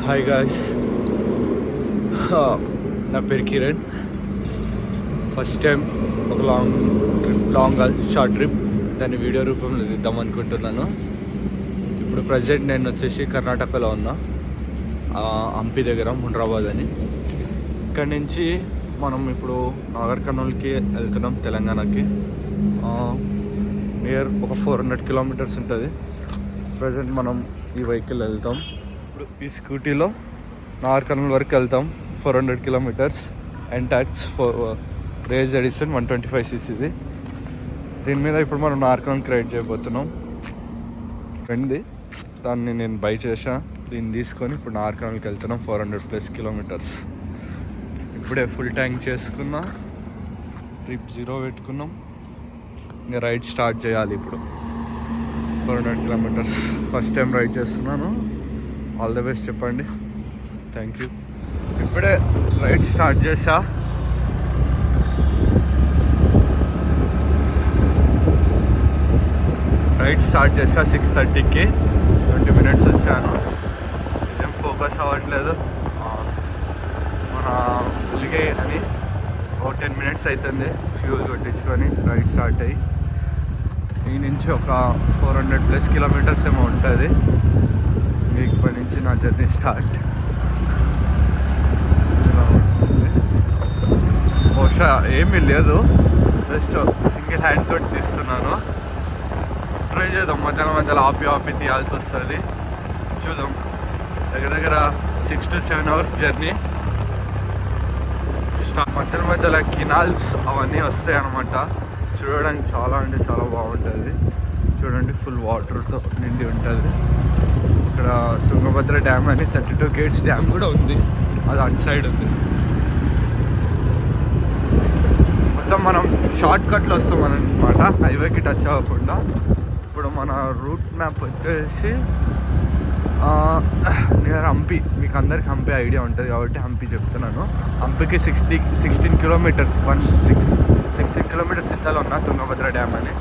Hi guys, నా పేరు Kiran. First time ఒక లాంగ్ షార్ట్ ట్రిప్ దాన్ని వీడియో రూపంలో తీద్దాం అనుకుంటున్నాను. ఇప్పుడు ప్రజెంట్ నేను వచ్చేసి కర్ణాటకలో ఉన్నా, హంపి దగ్గర హుండ్రాబాద్ అని. ఇక్కడి నుంచి మనం ఇప్పుడు నాగర్ కర్నూల్కి వెళ్తున్నాం, తెలంగాణకి. నియర్ ఒక 400 కిలోమీటర్స్ ఉంటుంది. ప్రజెంట్ మనం ఈ వెహికల్ వెళ్తాం. ఇప్పుడు ఈ స్కూటీలో నాగర్ కర్నూల్ వరకు వెళ్తాం, 400 కిలోమీటర్స్. ఎన్టాక్స్ raise edition 125cc. దీని మీద ఇప్పుడు మనం నాగర్ కర్నూల్కి రైడ్ చేయబోతున్నాం. ఫ్రెండ్ది, దాన్ని నేను బై చేసా. దీన్ని తీసుకొని ఇప్పుడు నాగర్ కర్నూల్కి వెళ్తున్నాం, 400+ కిలోమీటర్స్. ఇప్పుడే ఫుల్ ట్యాంక్ చేసుకున్నా, ట్రిప్ 0 పెట్టుకున్నాం. ఇంకా రైడ్ స్టార్ట్ చేయాలి. ఇప్పుడు 400 కిలోమీటర్స్ ఫస్ట్ టైం రైడ్ చేస్తున్నాను. ఆల్ ద బెస్ట్ చెప్పండి. Thank you. ఇప్పుడే రైడ్ స్టార్ట్ చేసా. రైడ్ స్టార్ట్ చేసా 6:30కి. 20 మినిట్స్ వచ్చాను. ఏం ఫోకస్ అవ్వట్లేదు. మన ఉలిగే అని ఒక 10 మినిట్స్ అవుతుంది ఫ్యూల్ కొట్టించుకొని రైడ్ స్టార్ట్ అయ్యి. ఈ నుంచి ఒక 400+ కిలోమీటర్స్ ఏమో ఉంటుంది. ఇప్పటి నుంచి నా జర్నీ స్టార్ట్. బహుశా ఏమీ లేదు, జస్ట్ సింగిల్ హ్యాండ్ తోటి తీస్తున్నాను. ట్రై చేద్దాం. మధ్యలో ఆపి తీయాల్సి వస్తుంది. చూద్దాం. దగ్గర 6 to 7 hours జర్నీ. మధ్యలో కినాల్స్ అవన్నీ వస్తాయి అన్నమాట. చూడడానికి చాలా అంటే చాలా బాగుంటుంది. చూడండి, ఫుల్ వాటర్తో నిండి ఉంటుంది. ఇక్కడ తుంగభద్ర డ్యామ్ అని 32 గేట్స్ డ్యామ్ కూడా ఉంది. అది అటు సైడ్ ఉంది. మొత్తం మనం షార్ట్ కట్లో వస్తాం అన్నమాట, హైవేకి టచ్ అవ్వకుండా. ఇప్పుడు మన రూట్ మ్యాప్ వచ్చేసి నియర్ హంపి. మీకు అందరికి హంపి ఐడియా ఉంటుంది కాబట్టి హంపి చెప్తున్నాను. హంపికి 16 కిలోమీటర్స్ 16 కిలోమీటర్స్ ఇంతలో ఉన్న తుంగభద్ర డ్యామ్ అని.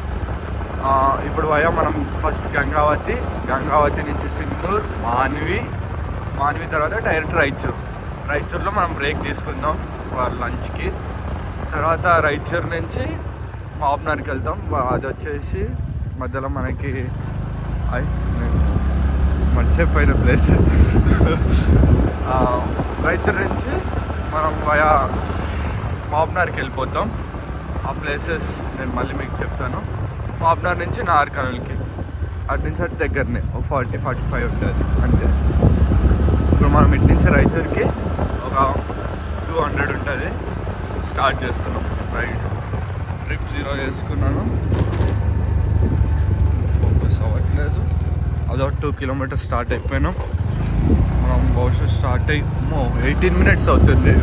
ఇప్పుడు మనం ఫస్ట్ గంగావతి నుంచి సింగూర్, మాన్వి తర్వాత డైరెక్ట్ రాయచూర్లో మనం బ్రేక్ తీసుకుందాం లంచ్కి. తర్వాత రాయచూర్ నుంచి మాబ్నార్కి వెళ్తాం. అది వచ్చేసి మధ్యలో మనకి మర్చిపోయిన ప్లేస్. రాయచూర్ నుంచి మనం మాబ్నార్కి వెళ్ళిపోతాం. ఆ ప్లేసెస్ నేను మళ్ళీ మీకు చెప్తాను. మాబ్నార్ నుంచి నాగర్ కర్నూల్కి అటు నుంచి అటు దగ్గరనే ఒక 40-45 ఉంటుంది అంతే. ఇప్పుడు మనం ఇటు నుంచి రాయచూర్కి ఒక 200 ఉంటుంది. స్టార్ట్ చేస్తున్నాం రైడ్. ట్రిప్ 0 చేసుకున్నాను. ఫోకస్ అవ్వట్లేదు. అదో 2 కిలోమీటర్స్ స్టార్ట్ అయిపోయినాం. మనం బహుశా స్టార్ట్ అయ్యి 18 మినిట్స్ అవుతుంది.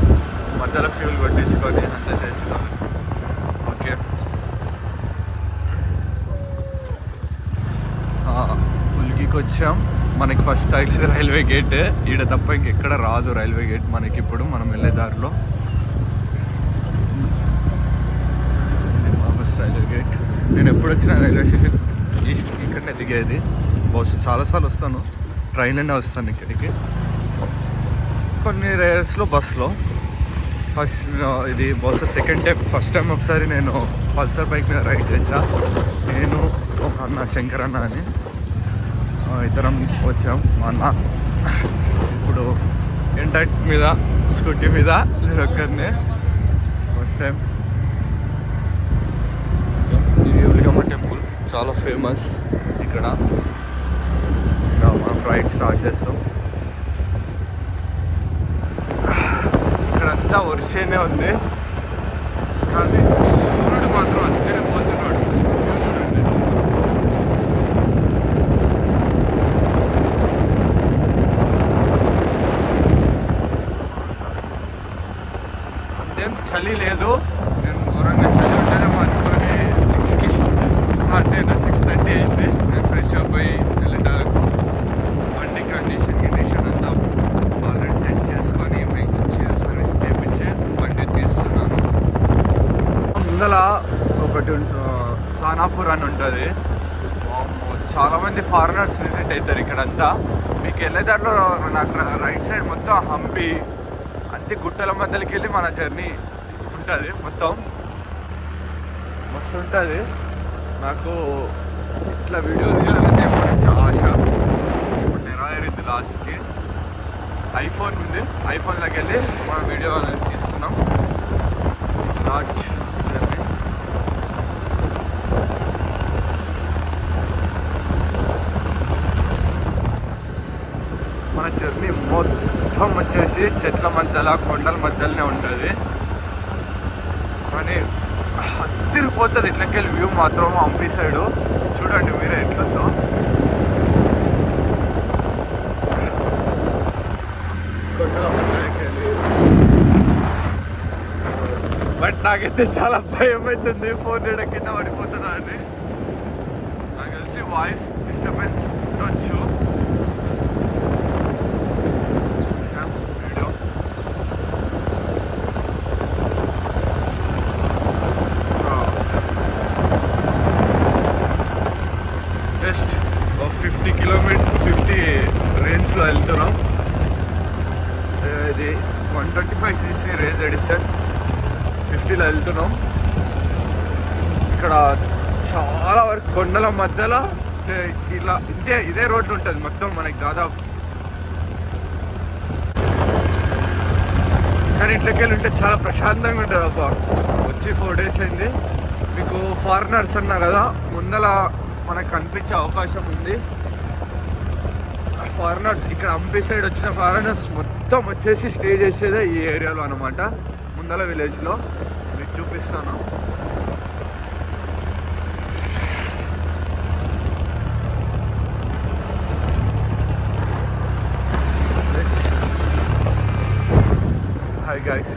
మధ్యలో ఫ్యూల్ కొట్టించుకొని అంతా చేసినాం. ఓకే, ఉలికి వచ్చాం. మనకి ఫస్ట్ అయితే రైల్వే గేట్. ఈడ తప్ప ఇంకెక్కడ రాదు రైల్వే గేట్ మనకి. ఇప్పుడు మనం వెళ్ళే దారిలో ఫస్ట్ రైల్వే గేట్. నేను ఎప్పుడు వచ్చిన రైల్వే స్టేషన్ ఇక్కడనే దిగేది. బహుశా చాలాసార్లు వస్తాను, ట్రైన్లోనే వస్తాను ఇక్కడికి. కొన్ని రేర్స్లో బస్లో. ఇది బహుశా సెకండ్ టైం. ఫస్ట్ టైం ఒకసారి నేను పల్సర్ బైక్ మీద రైడ్ చేసా. నేను ఒక అన్న శంకర్ అన్న అని ఇద్దరం వచ్చాం. మా అన్న ఇప్పుడు ఎంటాక్ మీద స్కూటీ మీద నేను ఒక్కరినే ఫస్ట్ టైం. ఇది ఉలిగమ్మ టెంపుల్ చాలా ఫేమస్ ఇక్కడ. మనం రైడ్ స్టార్ట్ చేస్తాం. ఇక్కడంతా వర్షేనే ఉంది, కానీ సూర్యుడు మాత్రం అద్దెని పోతున్నాడు. చూడండి, అంతేం చలి లేదు. నేను ఘోరంగా చలి ఉంటుందేమో అనుకొని 6కి స్టార్ట్ అయినా 6:30 అయింది. నేను ఫ్రెష్ అప్ అయ్యి వెళ్ళేటరకు బండి కండిషన్ అంతా ఆల్రెడీ సెట్ చేసుకొని మంచిగా సర్వీస్ చేయించి బండి తీస్తున్నాను. ముందల ఒకటి సానాపూర్ అని ఉంటుంది. చాలామంది ఫారినర్స్ విజిట్ అవుతారు ఇక్కడంతా. మీకు వెళ్ళే దాంట్లో నాకు రైట్ సైడ్ మొత్తం హంపి అంతే గుట్టల మధ్యలోకి వెళ్ళి మన జర్నీ ఉంటుంది. మొత్తం మస్తు ఉంటుంది. నాకు ఇట్లా వీడియో తీయాలని ఎప్పటి ఆశ. ఇప్పుడు నెరవేరింది. లాస్ట్కి ఐఫోన్ ఉంది, ఐఫోన్లోకి వెళ్ళి మన వీడియో అనేది తీస్తున్నాం. Start journey. మన జర్నీ మొత్తం వచ్చేసి చెట్ల మధ్యలో కొండల మధ్యలోనే ఉంటుంది. కానీ తిరిగిపోతుంది ఇట్లకెళ్ళి వ్యూ మాత్రం హంపి సైడు. చూడండి మీరే ఎట్లుందో. కొండల మధ్యలోకి వెళ్ళి బట్ నాకైతే చాలా భయం అవుతుంది. ఫోన్ నీడ కింద పడిపోతుందా అని. నాకు తెలిసి వాయిస్ డిస్టర్బెన్స్ ఉండొచ్చు. జస్ట్ 50 రేంజ్లో వెళ్తున్నాం. ఇది 125cc రేస్ ఎడిషన్ 50లో వెళ్తున్నాం. ఇక్కడ చాలా వరకు కొండల మధ్యలో ఇలా ఇదే రోడ్డు ఉంటుంది మొత్తం మనకి దాదాపు. కానీ ఇట్లకి వెళ్ళి ఉంటే చాలా ప్రశాంతంగా ఉంటుంది. అబ్బా వచ్చి 4 days అయింది. మీకు ఫారినర్స్ అన్నా కదా, ముందల మనకు కనిపించే అవకాశం ఉంది. ఫారినర్స్ ఇక్కడ హంపి సైడ్ వచ్చిన ఫారినర్స్ మొత్తం వచ్చేసి స్టే చేసేదే ఈ ఏరియాలో అనమాట. ముందల విలేజ్లో మీకు చూపిస్తాను. హాయ్ గైస్,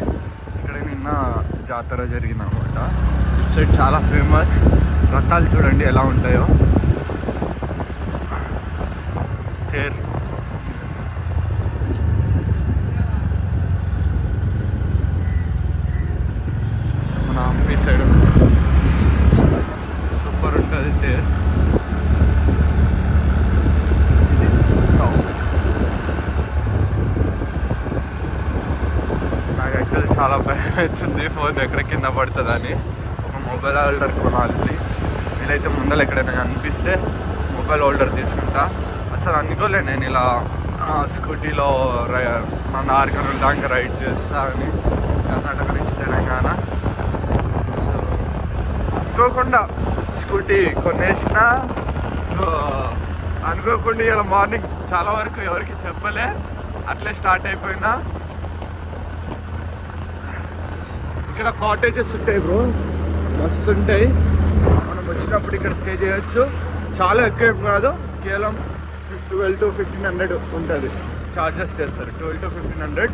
ఇక్కడ నిన్న జాతర జరిగిందనమాట. ఇటు సైడ్ చాలా ఫేమస్. రథాలు చూడండి ఎలా ఉంటాయో. తేర్ మన హంపి సైడ్ సూపర్ ఉంటుంది తేర్. నాకు యాక్చువల్లీ చాలా భయం అవుతుంది ఫోన్ ఎక్కడ కింద పడుతుందని. ఒక మొబైల్ హోల్డర్ కొనాలి. వీలైతే ముందర ఎక్కడైనా కనిపిస్తే మొబైల్ హోల్డర్ తీసుకుంటా. అసలు అనుకోలే నేను ఇలా స్కూటీలో మన ఆర్కనూరు దాకా రైడ్ చేస్తా అని. కర్ణాటక నుంచి తెలంగాణ. అసలు అనుకోకుండా స్కూటీ కొనేసిన. అనుకోకుండా ఇలా మార్నింగ్ చాలా వరకు ఎవరికి చెప్పలే, అట్లే స్టార్ట్ అయిపోయినా. ఇక్కడ కాటేజెస్ ఉంటాయి బ్రో, మస్తు ఉంటాయి. మనం వచ్చినప్పుడు ఇక్కడ స్టే చేయొచ్చు. చాలా ఎక్కువ ఏం కాదు, కేవలం 12 to 1500 ఉంటుంది. చార్జెస్ చేస్తారు 12 to 1500.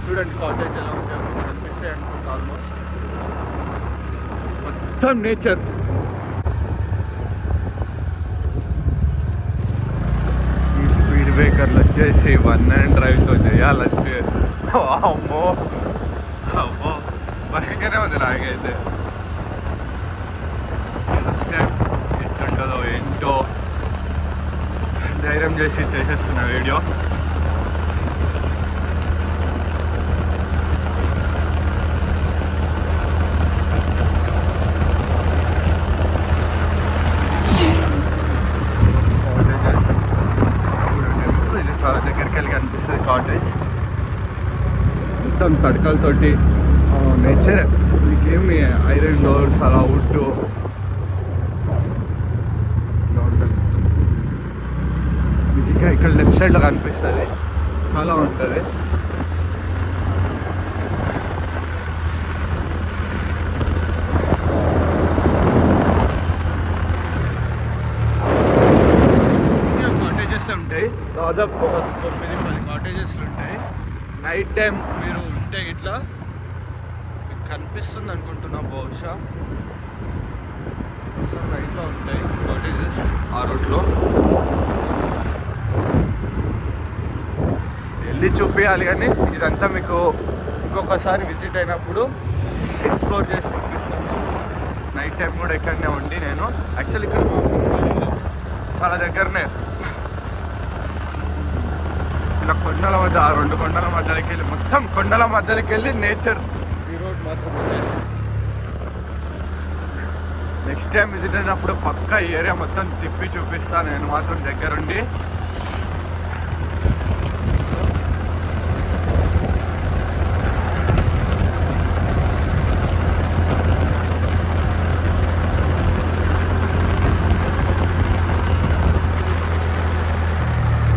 చూడండి కాటేజ్ ఎలా ఉంటుంది కనిపిస్తాయి అనుకుంటా. ఆల్మోస్ట్ మొత్తం నేచర్. ఈ స్పీడ్ బ్రేకర్లు వచ్చేసి 1 డ్రైవ్తో చేయాలంటే అమ్మో అమ్మో భయంగానే ఉంది నాకైతే. ఫస్ట్ టైం ఎట్లుంటుందో ఏంటో ధైర్యం చేసి చేసేస్తున్న వీడియో. కాటేజెస్ చూడండి, ఇది చాలా దగ్గరికి వెళ్ళి కనిపిస్తుంది కాటేజ్. మొత్తం తడకలతోటి నేచర్. మీకేమి ఐరన్ డోర్స్ అలా వుడ్ ఇంకా ఇక్కడ లెఫ్ట్ సైడ్లో కనిపిస్తుంది. చాలా ఉంటుంది. ఇంకా కాటేజెస్ ఉంటాయి దాదాపు 9-10 కాటేజెస్లు ఉంటాయి. నైట్ టైం మీరు ఉంటే ఇట్లా మీకు కనిపిస్తుంది అనుకుంటున్నా బహుశా. నైట్లో ఉంటాయి కాటేజెస్ ఆ రూట్లో. వెళ్ళి చూపించాలి కానీ ఇదంతా మీకు ఇంకొకసారి విజిట్ అయినప్పుడు ఎక్స్ప్లోర్ చేసి చూపిస్తాను. నైట్ టైం కూడా ఇక్కడనే ఉండి నేను యాక్చువల్లీ ఇక్కడ చాలా దగ్గరనే ఇలా కొండల మధ్య, ఆ రెండు కొండల మధ్యలోకి వెళ్ళి, మొత్తం కొండల మధ్యలోకి వెళ్ళి నేచర్. ఈ రోడ్ మాత్రం వచ్చేసి నెక్స్ట్ టైం విజిట్ అయినప్పుడు పక్కా ఈ ఏరియా మొత్తం తిప్పి చూపిస్తాను నేను మాత్రం దగ్గరుండి.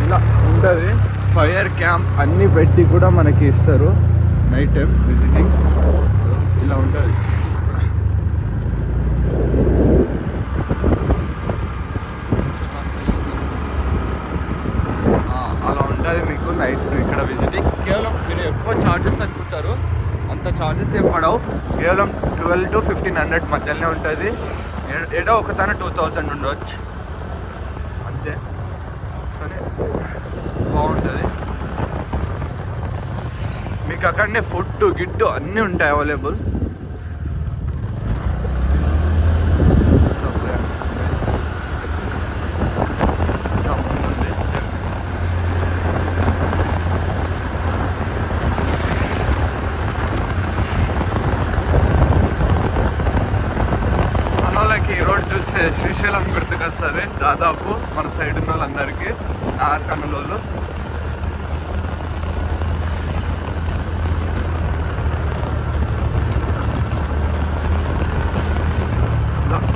ఇలా ఉంటుంది. ఫైర్ క్యాంప్ అన్నీ పెట్టి కూడా మనకి ఇస్తారు నైట్ టైం విజిటింగ్. ఇలా ఉంటుంది. అలా ఉంటుంది మీకు నైట్ ఇక్కడ విజిటింగ్. కేవలం మీరు ఎక్కువ ఛార్జెస్ అనుకుంటారు, అంత ఛార్జెస్ ఏం పడవు. కేవలం 1200 to 1500 మధ్యలోనే ఉంటుంది. ఏదో ఒకతన 2000 ఉండవచ్చు అంతే. కానీ బాగుంటుంది. మీకు అక్కడనే ఫుడ్ గిట్టు అన్నీ ఉంటాయి అవైలబుల్. మనోళ్ళకి ఈ రోడ్ చూస్తే శ్రీశైలం గుర్తుకొస్తుంది దాదాపు మన సైడ్ ఉన్న వాళ్ళందరికీ, కన్నులోళ్ళు.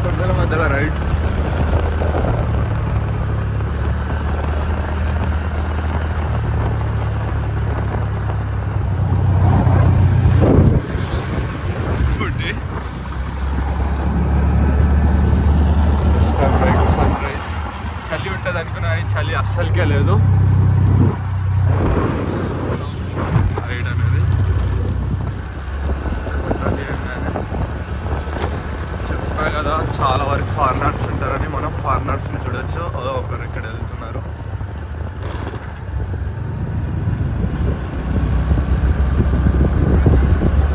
కొండల మధ్యలో రైడ్. Sun rise. చలి ఉంటుంది అనుకున్నా కానీ చలి అస్సలకే లేదు. రైడ్ అనేది చెప్పా కదా, చాలా వరకు ఫారినర్స్ ఉంటారని. మనం ఫారినర్స్ని చూడొచ్చు. ఒకరు ఇక్కడ వెళ్తున్నారు.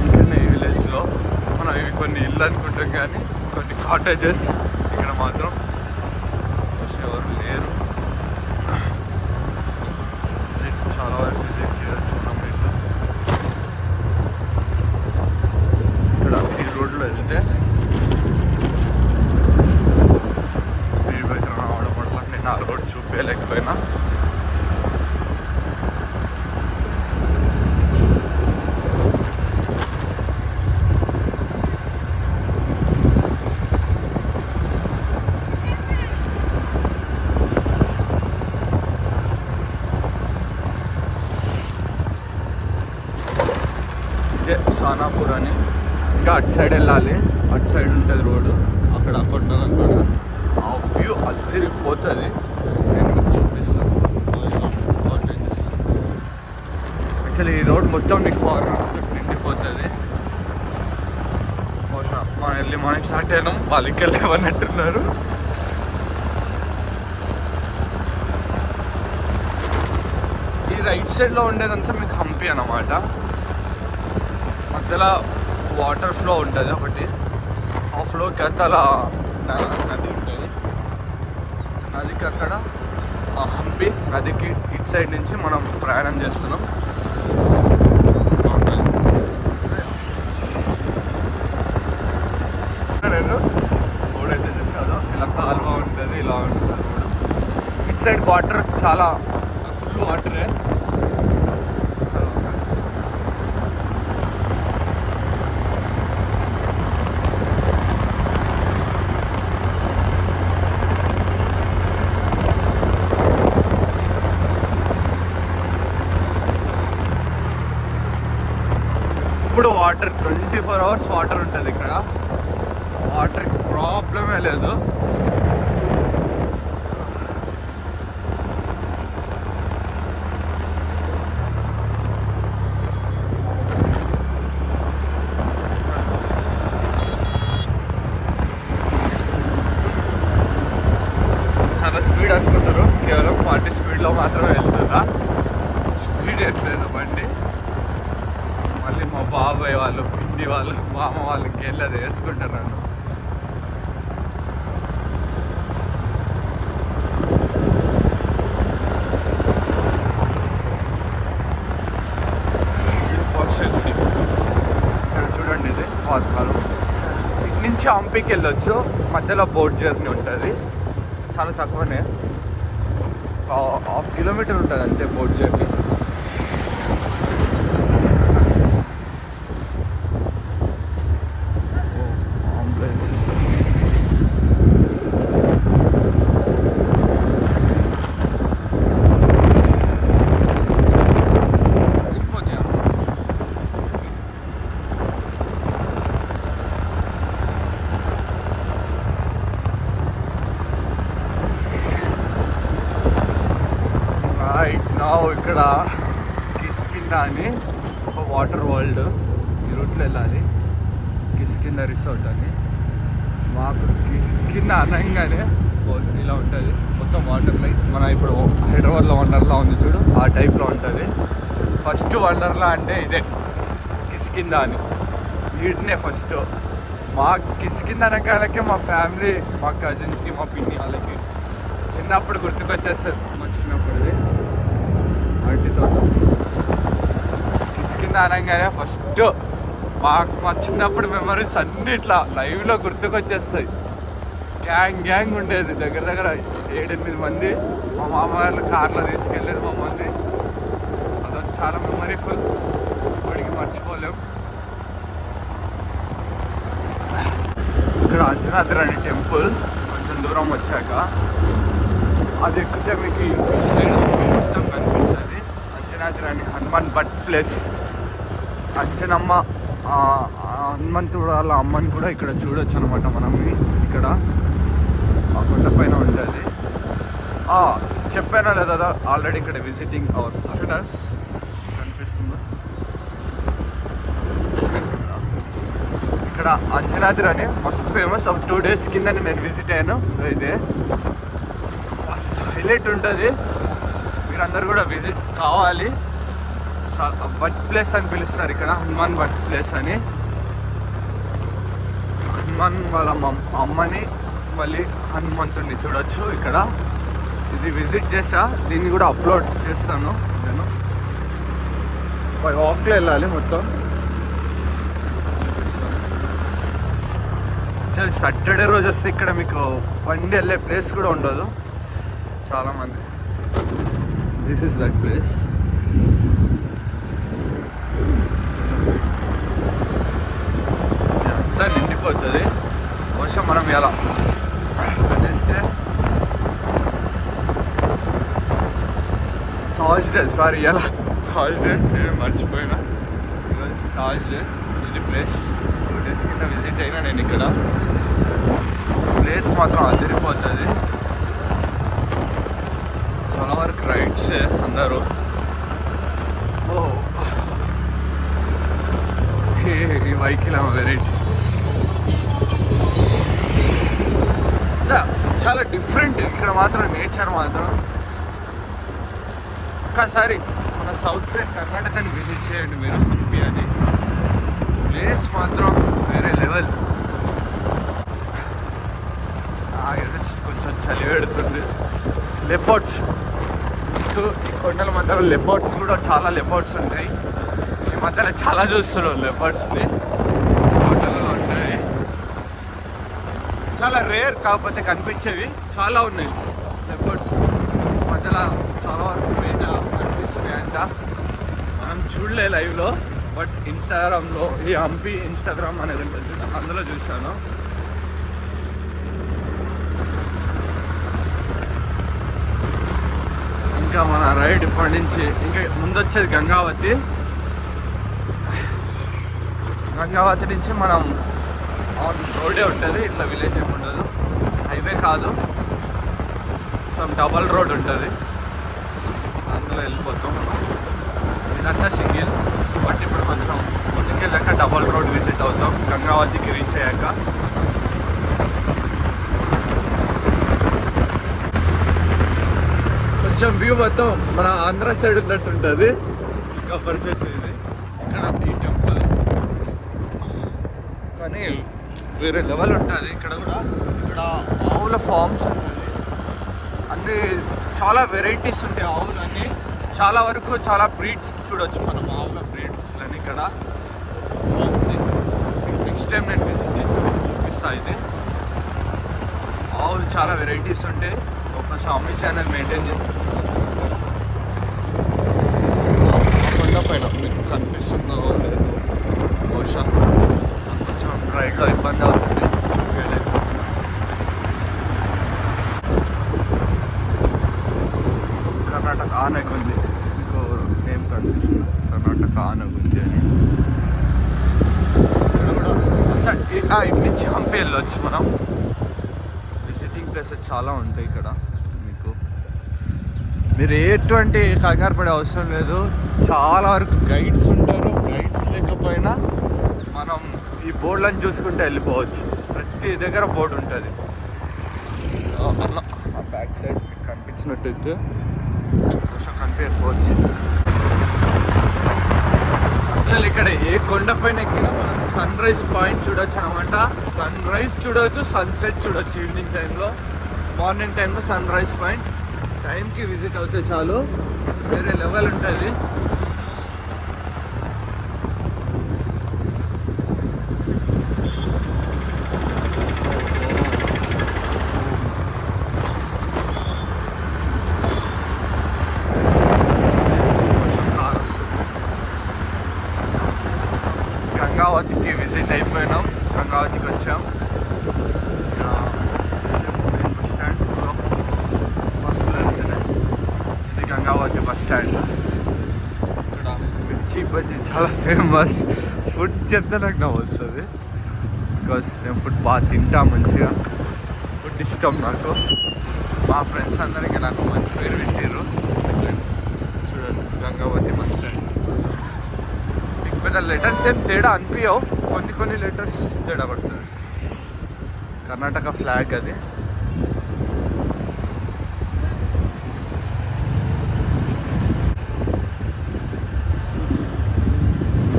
ఇంకనే ఈ విలేజ్లో మనం ఇవి కొన్ని ఇల్లు అనుకుంటాం కానీ కొన్ని కాటేజెస్. ఇక్కడ మాత్రం ఎవరు లేరు. చాలా వరకు విజిట్ చేయొచ్చు మనం. ఇక్కడ ఈ రోడ్లో వెళ్తే స్పీడ్ బ్రేకర్ రావడం వల్ల నేను ఆ రోడ్ చూపించలేకపోయినా. ఇదే సానాపూర్ అని. ఇంకా అటు సైడ్ వెళ్ళాలి. అటు సైడ్ ఉంటుంది రోడ్డు. అక్కడ కొండలన్నమాట. ఆ వ్యూ అదిరిపోతుంది. నేను మీకు చూపిస్తాను. యాక్చువల్లీ ఈ రోడ్ మొత్తం మీకు ఫారినర్స్ నిండిపోతుంది. బహుశా మనం ఎర్లీ మార్నింగ్ స్టార్ట్ అయినాం, వాళ్ళకి వెళ్ళేవన్నట్టున్నారు. ఈ రైట్ సైడ్లో ఉండేదంతా మీకు హంపి అన్నమాట. మధ్యలో వాటర్ ఫ్లో ఉంటుంది ఒకటి. ఆ ఫ్లోకి అలా నది ఉంటుంది. నదికి అక్కడ హంపి నదికి ఇటు సైడ్ నుంచి మనం ప్రయాణం చేస్తున్నాం. నేను రోడైతే చూసాను. ఇలా కాలువ ఉంటుంది, ఇలా ఉంటుంది రోడ్. ఇటు సైడ్ వాటర్ చాలా ఫుల్ వాటరే. ఇప్పుడు వాటర్ 24 hours వాటర్ ఉంటుంది ఇక్కడ. వాటర్ ప్రాబ్లమే లేదు. చాలా స్పీడ్ అనుకుంటారు, కేవలం 40 స్పీడ్లో మాత్రమే వెళ్తుందా. స్పీడ్ ఎట్లేదు బండి. మళ్ళీ మా బాబాయ్ వాళ్ళు, పిండి వాళ్ళు, మా అమ్మ వాళ్ళకి వెళ్ళి అది వేసుకుంటారు నన్ను. పాతకాలం. ఇటు నుంచి హంపీకి వెళ్ళొచ్చు, మధ్యలో బోట్ జర్నీ ఉంటుంది, చాలా తక్కువనే, 1/2 కిలోమీటర్ ఉంటుంది అంతే బోట్ జర్నీ. ఇక్కడ కిష్కిందా అని ఒక వాటర్ వరల్డ్, ఈ రూట్లో వెళ్ళాలి. కిష్కిందా రిసార్ట్ అని. మాకు కిష్కిందా అనగానే ఇలా ఉంటుంది మొత్తం వాటర్ లైక్ మన ఇప్పుడు హైదరాబాద్లో వండర్లా ఉంది చూడు, ఆ టైప్లో ఉంటుంది. ఫస్ట్ వండర్లా అంటే ఇదే కిష్కిందా అని, వీటినే ఫస్ట్. మా కిష్కిందా అనగానే మా ఫ్యామిలీ, మా కజిన్స్కి, మా పిన్ని వాళ్ళకి చిన్నప్పుడు గుర్తుకొచ్చేస్తారు. మా చిన్నప్పుడుది అరటి తోట. కిష్కిందా అనగానే ఫస్ట్ మా చిన్నప్పుడు మెమరీస్ అన్ని ఇట్లా లైవ్లో గుర్తుకొచ్చేస్తాయి. గ్యాంగ్ ఉండేది, దగ్గర 7-8 మంది. మా మామ వాళ్ళు కార్లో తీసుకెళ్ళేది మమ్మల్ని. అదొక చాలా మెమరీఫుల్, ఇప్పటికి మర్చిపోలేం. ఇక్కడ అంజనాద్రి అనే టెంపుల్ కొంచెం దూరం వచ్చాక, అది ఎక్కితే మీకు ఈ సైడ్ మొత్తం కనిపిస్తుంది. అంజనాద్రి అని హనుమాన్ బర్త్ ప్లేస్. అంజనమ్మ హనుమంతుడు వాళ్ళ అమ్మని కూడా ఇక్కడ చూడొచ్చు అనమాట. మనం ఇక్కడ ఆ కొండ పైన ఉంటుంది. చెప్పానా లేదా ఆల్రెడీ ఇక్కడ విజిటింగ్ అవర్ ఫారినర్స్ కనిపిస్తుంది. ఇక్కడ అంజనాద్రి అని మస్తు ఫేమస్. 2 days కింద నేను విజిట్ అయ్యాను. అయితే మస్తు హైలైట్ ఉంటుంది, మీరందరూ కూడా విజిట్ కావాలి. బర్త్ ప్లేస్ అని పిలుస్తారు ఇక్కడ, హనుమాన్ బర్త్ ప్లేస్ అని. హనుమాన్ వాళ్ళ అమ్మని మళ్ళీ హనుమంతుడిని చూడొచ్చు ఇక్కడ. ఇది విజిట్ చేసా, దీన్ని కూడా అప్లోడ్ చేస్తాను నేను. వాక్లో వెళ్ళాలి మొత్తం. సాటర్డే రోజు వస్తే ఇక్కడ మీకు బండి వెళ్ళే ప్లేస్ కూడా ఉండదు చాలామంది. This is that place. అంతా నిండిపోతుంది. బహుశా మనం ఎలా అనేస్తే థర్స్డే ఎలా థర్స్డే నేను మర్చిపోయినా. ఈరోజు థర్స్డే. ఇది ప్లేస్ 2 days కింద విజిట్ అయినా నేను. ఇక్కడ ప్లేస్ మాత్రం అదిరిపోతుంది. చాలా వరకు రైడ్స్ అందరూ. ఈ వెహికల్ వెరైటీ చాలా డిఫరెంట్. ఇక్కడ మాత్రం నేచర్ మాత్రం. ఒక్కసారి మన సౌత్ సైడ్ కర్ణాటకని విజిట్ చేయండి మీరు, హంపి అని. ప్లేస్ మాత్రం వేరే లెవెల్. కొంచెం చలి పెడుతుంది. లెపర్డ్స్, ఈ కొండల మధ్యలో లెపర్డ్స్ కూడా చాలా లెపర్డ్స్ ఉంటాయి. ఈ మధ్యలో చాలా చూస్తున్నాం లెపర్డ్స్ని. కొండలలో ఉంటాయి, చాలా రేర్, కాకపోతే కనిపించేవి చాలా ఉన్నాయి లెపర్డ్స్. మధ్యలో చాలా వరకు బయట కనిపిస్తున్నాయి అంట. మనం చూడలే లైవ్లో, బట్ ఇన్స్టాగ్రామ్లో ఈ హంపి ఇన్స్టాగ్రామ్ అనేది ఉంటుంది, అందులో చూశాను. ఇంకా మన రైడ్ ఇప్పటి నుంచి ఇంకా ముందొచ్చేది గంగావతి. గంగావతి నుంచి మనం ఆన్ రోడే ఉంటుంది, ఇట్లా విలేజ్ ఏమి ఉండదు, హైవే కాదు, సమ్ డబల్ రోడ్ ఉంటుంది, అందులో వెళ్ళిపోతాం. ఇదంతా సింగిల్, బట్ ఇప్పుడు కొంచెం ముందుకెళ్ళాక డబల్ రోడ్ విజిట్ అవుతాం గంగావతికి రీచ్ అయ్యాక. కొంచెం వ్యూ మొత్తం మన ఆంధ్ర సైడ్ ఉన్నట్టుంటుంది. కొబ్బరి చెట్టు ఇది, ఇక్కడ ఈ టెంపుల్ కానీ వేరే లెవెల్ ఉంటుంది. ఇక్కడ కూడా ఇక్కడ ఆవుల ఫార్మ్స్ ఉంటుంది, అన్నీ చాలా వెరైటీస్ ఉంటాయి ఆవులు అన్నీ. చాలా వరకు చాలా బ్రీడ్స్ చూడొచ్చు మనం, ఆవుల బ్రీడ్స్ అని ఇక్కడ బాగుంది. నెక్స్ట్ టైం నేను విజిట్ చేసినప్పుడు చూపిస్తా. ఇది ఆవులు చాలా వెరైటీస్ ఉంటాయి. ఒక షామీ ఛానల్ మెయింటైన్ చేస్తాను. కొండ పైన మీకు కనిపిస్తుందో లేదు బహుశా కొంచెం రైడ్లో ఇబ్బంది అవుతుంది. కర్ణాటక ఆనకు ఉంది, ఇంకో నేమ్ కనిపిస్తుంది కర్ణాటక ఆనకు ఉంది అని. ఇటు నుంచి హంపి వెళ్ళొచ్చు మనం. విజిటింగ్ ప్లేసెస్ చాలా ఉంటాయి ఇక్కడ. మీకు మీరు ఎటువంటి కంగారు పడే అవసరం లేదు. చాలా వరకు గైడ్స్ ఉంటారు. గైడ్స్ లేకపోయినా మనం ఈ బోర్డులను చూసుకుంటే వెళ్ళిపోవచ్చు. ప్రతి దగ్గర బోర్డు ఉంటుంది. అలా బ్యాక్ సైడ్ మీకు కనిపించినట్టయితే కొంచెం కనిపించకపోవచ్చు. యాక్చువల్లీ ఇక్కడ ఏ కొండపైన ఎక్కినా మనం సన్ రైజ్ పాయింట్ చూడొచ్చు అనమాట. సన్ రైజ్ చూడవచ్చు, సన్సెట్ చూడొచ్చు. ఈవినింగ్ టైంలో, మార్నింగ్ టైంలో సన్ రైజ్ పాయింట్ టైంకి విజిట్ అవుతే చాలు, వేరే లెవెల్ ఉంటుంది. గంగావతికి విజిట్ అయిపోయినాం. గంగావతికి వచ్చాం. బస్ స్టాండ్లో బస్సులు వెళ్తున్నాయి. ఇది గంగావతి బస్ స్టాండ్. ఇక్కడ మిర్చి బజ్జీ చాలా ఫేమస్. ఫుడ్ చెప్తే నాకు నవ్వు వస్తుంది. బికాస్ నేను ఫుడ్ బాగా తింటా, మంచిగా ఫుడ్ ఇష్టం నాకు. మా ఫ్రెండ్స్ అందరికీ నాకు మంచి పేరు పెట్టారు. చూడండి గంగావతి బస్ స్టాండ్. పెద్ద లెటర్స్ ఏం తేడా అనిపించవు, కొన్ని లెటర్స్ తేడా పడుతుంది. కర్ణాటక ఫ్లాగ్ అది.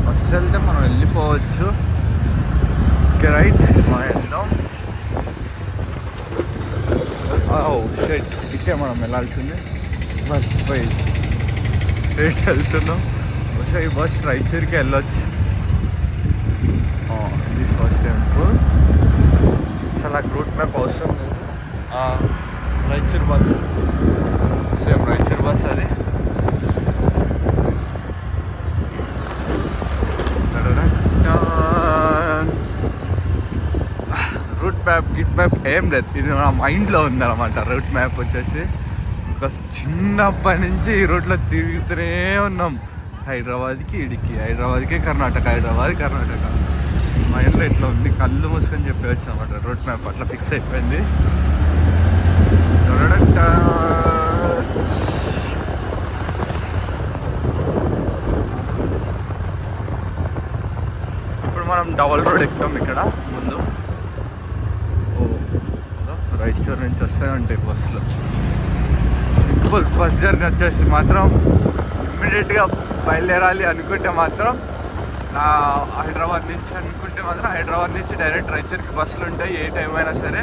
బస్సు వెళ్తే మనం వెళ్ళిపోవచ్చు. ఓకే రైట్, మనం వెళ్దాం. షెట్ ఇటే మనం వెళ్ళాల్సింది, మర్చిపోయి స్ట్రైట్ వెళ్తున్నాం. బహుశా ఈ బస్ రాయచూరుకి వెళ్ళొచ్చు. This bus temple. అసలు నాకు రూట్ మ్యాప్ అవసరం లేదు. Raichur bus, same Raichur bus అది. రూట్ మ్యాప్ గిట్ మ్యాప్ ఏం లేదు, ఇది నా మైండ్లో ఉందన్నమాట. రూట్ మ్యాప్ వచ్చేసి చిన్నప్పటి నుంచి ఈ రూట్లో తిరుగుతూనే ఉన్నాం. హైదరాబాద్కి ఇడికి, హైదరాబాద్కి కర్ణాటక, హైదరాబాద్ కర్ణాటక. మైండ్లో ఇట్లా ఉంది, కళ్ళు మూసుకొని చెప్పవచ్చు అన్నమాట. రూట్ మ్యాప్ అట్లా ఫిక్స్ అయిపోయింది. ఇప్పుడు మనం డబల్ రోడ్ ఎక్కుతాం ఇక్కడ ముందు. రాయచూర్ నుంచి వస్తూనే ఉంటాయి బస్సులు. సింపుల్ బస్ జర్నీ వచ్చేసి మాత్రం ఇమ్మీడియట్గా బయలుదేరాలి అనుకుంటే మాత్రం హైదరాబాద్ నుంచి హైదరాబాద్ నుంచి డైరెక్ట్ రాయచూర్కి బస్సులు ఉంటాయి. ఏ టైం అయినా సరే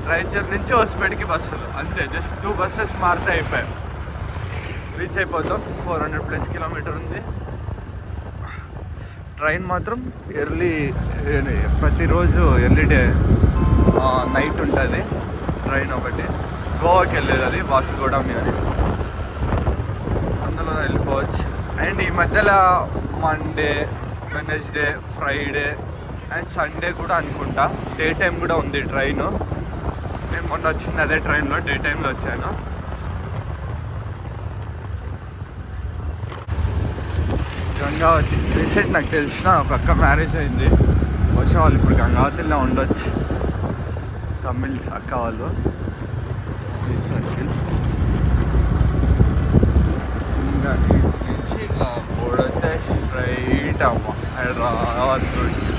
రాయచూర్ నుంచి హోస్పేట్కి బస్సులు, అంతే. జస్ట్ 2 బస్సెస్ మారితే అయిపోయాయి, రీచ్ అయిపోతాం. 400+ కిలోమీటర్ ఉంది. ట్రైన్ మాత్రం ఎర్లీ, ప్రతిరోజు ఎర్లీ డే నైట్ ఉంటుంది ట్రైన్ ఒకటి. గోవాకి వెళ్ళేది అది, వాస్కోడమి అని. అందులో వెళ్ళిపోవచ్చు. అండ్ ఈ మధ్యలో Monday, Wednesday, Friday and Sunday కూడా అనుకుంటా డే టైం కూడా ఉంది ట్రైన్. నేను మొన్న వచ్చింది అదే ట్రైన్లో, డే టైంలో వచ్చాను. గంగావతి రీసెంట్ నాకు తెలిసిన ఒక అక్క మ్యారేజ్ అయింది. బహుశా వాళ్ళు ఇప్పుడు గంగావతిలో ఉండొచ్చు, తమిళ్ అక్క వాళ్ళు. సర్కిల్ ఇంకా నుంచి ఇట్లా పోడితే స్ట్రైట్ అమ్మ హైదరాబాద్ రోడ్,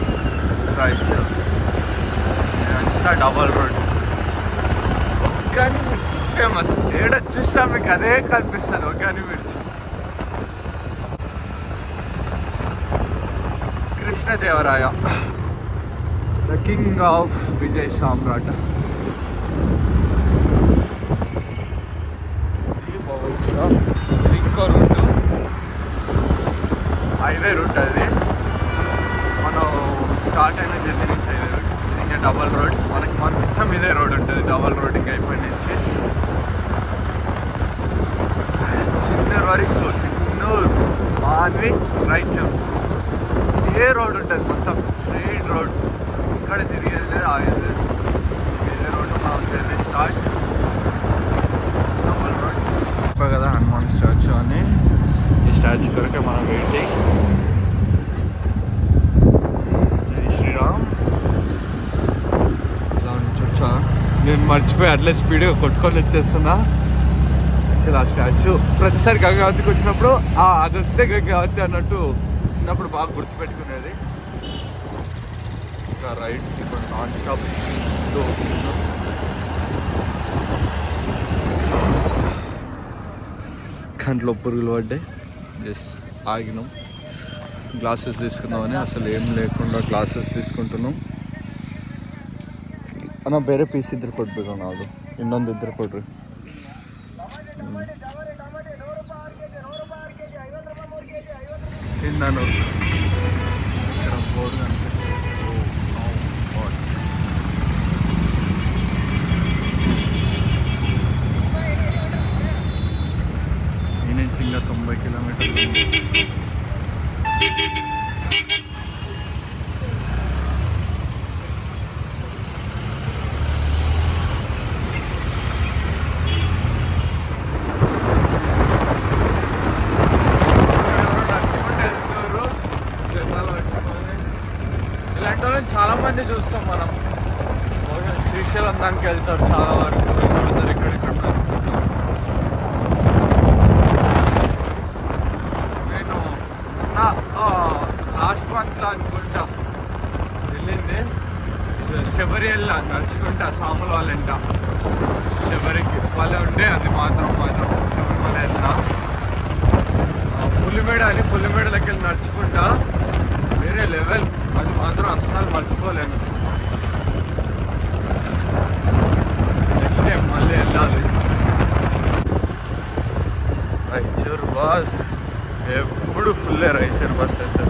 రాయచూర్ అంతా డబల్ రోడ్. ఒక్కని ఫేమస్, ఏడ చూసినా మీకు అదే కనిపిస్తుంది. ఒక్కని మిర్చి. Krishnadevaraya, the king of Vijay Samrat. ఇంకో రూట్ హైవే రూట్ అది. మనం స్టార్ట్ అయిన జర్నీ నుంచి హైవే రోడ్, ఇంకా డబల్ రోడ్. మనకి మొత్తం ఇదే రోడ్ ఉంటుంది, డబల్ రోడ్. ఇంకా అయిపోయి నుంచి సిన్నూరు వరకు, సిన్నూరు, మాన్వి, రాయచూర్ ఇదే రోడ్ ఉంటుంది మొత్తం, స్ట్రైట్ రోడ్. ఇక్కడ తిరిగేది లేదు, ఆగేది లేదు, ఇదే రోడ్డు మనం జర్నీ స్టార్ట్. డబల్ రోడ్ కదా హనుమాన్ స్టాచ్యూ అని. ఈ స్టాచ్యూ కొరకే మనం వెయిటింగ్. జై శ్రీరామ్. ఇలా చూసా నేను మర్చిపోయి అట్లే స్పీడ్గా కొట్టుకొని వచ్చేస్తున్నా. యాక్చువల్ ఆ స్టాచ్యూ ప్రతిసారి గంగావతికి వచ్చినప్పుడు అది వస్తే గంగావతి అన్నట్టు చిన్నప్పుడు బాగా గుర్తుపెట్టుకునేది. ఇంకా రైట్ ఇప్పుడు నాన్ స్టాప్ కంట్లో పురుగులు పడ్డాయి. జస్ట్ ఆగినాం, గ్లాసెస్ తీసుకుందామని. అసలు ఏం లేకుండా గ్లాసెస్ తీసుకుంటున్నాం. అన్న ಬೇರೆ ಪೀಸ್ ಇದ್ರೆ ಕೊಡ್ಬೇಕು ನಾವು, ಇನ್ನೊಂದು ಇದ್ರೆ ಕೊಡ್ರಿ. సింధనూరు ఇక్కడ బోర్డు కనిపిస్తుంది. ఈ నుంచి ఇంకా 90 కిలోమీటర్లు. ఇలాంటి వాళ్ళని చాలా మంది చూస్తాం మనం. శ్రీశైలం దానికి వెళ్తారు చాలా వరకు, అందరు ఎక్కడెక్కడ. నేను లాస్ట్ మంత్లో అనుకుంటా వెళ్ళింది శబరి వెళ్ళా నడుచుకుంటా, సాముల వాళ్ళంట శబరికి వాళ్ళే ఉండే. అది మాత్రం శబరిమల వెళ్ళినా. పులిమేడ అని, పులిమేడలకి వెళ్ళి నడుచుకుంటా, వేరే లెవెల్. అది మాత్రం అస్సలు మర్చిపోలేను. నెక్స్ట్ టైం మళ్ళీ వెళ్ళాలి. రాయచూర్ బస్ ఎప్పుడు ఫుల్లే, రాయచూర్ బస్ అయితే.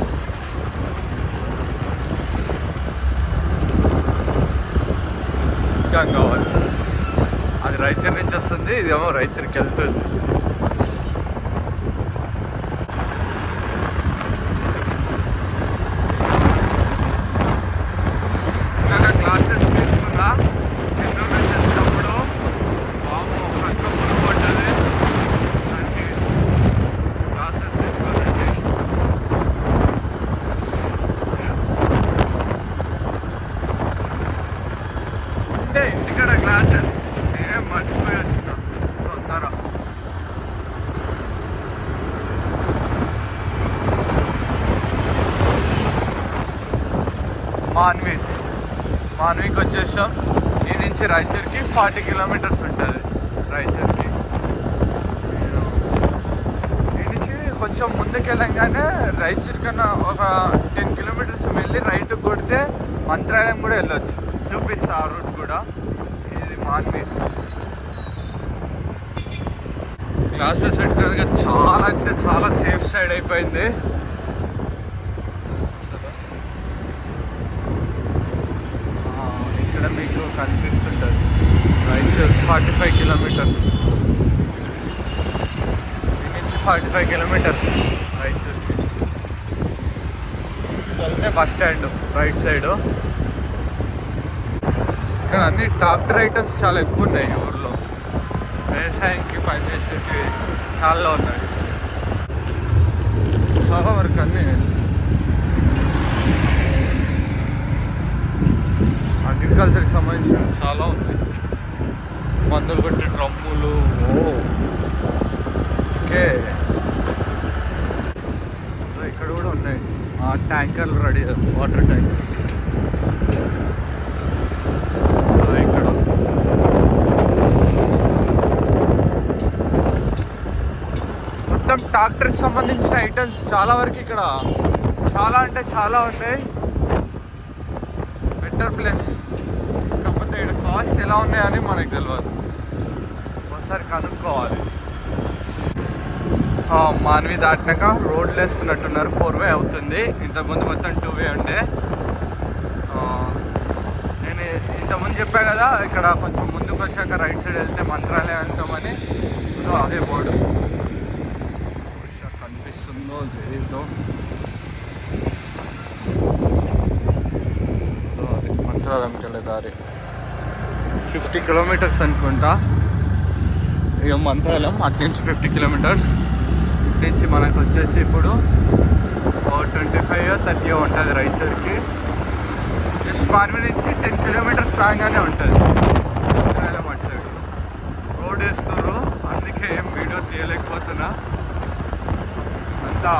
గంగావతి అది రాయచూర్ నుంచి వస్తుంది, ఇదేమో రాయచూర్కి వెళ్తుంది. క్లాసెస్ తీసుకున్నా చిన్న నుంచి వచ్చినప్పుడు పడ్డది. క్లాసెస్ తీసుకోవాలంటే ఉంటే ఇంటికాడ క్లాసెస్ ఏం మర్చిపోయి వచ్చిన తొందర. మాన్వికి వచ్చేసాం. ఈ నుంచి రాయచూర్కి 40 కిలోమీటర్స్ ఉంటుంది. రాయచూర్కి ఈ నుంచి కొంచెం ముందుకు వెళ్ళంగానే రాయచూర్ కన్నా ఒక 10 కిలోమీటర్స్ వెళ్ళి రైట్ కొడితే మంత్రాలయం కూడా వెళ్ళొచ్చు. చూపిస్తా ఆ రూట్ కూడా. ఇది మాన్వి. క్లాసెస్ పెట్టుకున్నాక చాలా అంటే చాలా సేఫ్ సైడ్ అయిపోయింది. ఇక్కడ మీకు కనిపిస్తుంటుంది రాయచూర్ 45 కిలోమీటర్స్. దీని నుంచి 45 కిలోమీటర్స్ రాయచూర్కి. వెళ్తే బస్ స్టాండ్ రైట్ సైడ్. ఇక్కడ అన్ని ట్రాక్టర్ ఐటమ్స్ చాలా ఎక్కువ ఉన్నాయి ఈ ఊర్లో. వ్యవసాయానికి పనిచేసేవి చాలా ఉన్నాయి. చాలా వరకు అన్నీ అగ్రికల్చర్కి సంబంధించినవి చాలా ఉన్నాయి. మందులు కొట్టే డ్రమ్ములు. ఓకే, ఇక్కడ కూడా ఉన్నాయి ట్యాంకర్లు రెడీ, వాటర్ ట్యాంకర్. ఇక్కడ మొత్తం ట్రాక్టర్కి సంబంధించిన ఐటమ్స్ చాలా వరకు ఇక్కడ చాలా అంటే చాలా ఉన్నాయి. Better place. కాకపోతే ఇక్కడ కాస్ట్ ఎలా ఉన్నాయని మనకు తెలియదు, ఒకసారి కనుక్కోవాలి. మాన్వి దాటినాక రోడ్లు వేస్తున్నట్టున్నారు. 4 వే అవుతుంది. ఇంతకుముందు మొత్తం 2 వే ఉండే. ఇంతకుముందు చెప్పా కదా, ఇక్కడ కొంచెం ముందుకు వచ్చాక రైట్ సైడ్ వెళ్తే మంత్రాలయం వెళ్తామని. సో అదే బోర్డు కనిపిస్తుందో లేదో. మంత్రాలయంకి వెళ్ళే దారి 50 కిలోమీటర్స్ అనుకుంటా. ఇక మంత్రాలయం అటు నుంచి 50 కిలోమీటర్స్. ఇటు నుంచి మనకు వచ్చేసి ఇప్పుడు 25-30 ఉంటుంది రైట్ సైడ్కి. జస్ట్ పార్మి నుంచి 10 కిలోమీటర్స్ రాగానే ఉంటుంది మంత్రాలయం అటు సైడ్. రోడ్ వేస్తారు, అందుకే ఏం వీడియో తీయలేకపోతున్నా. అంతా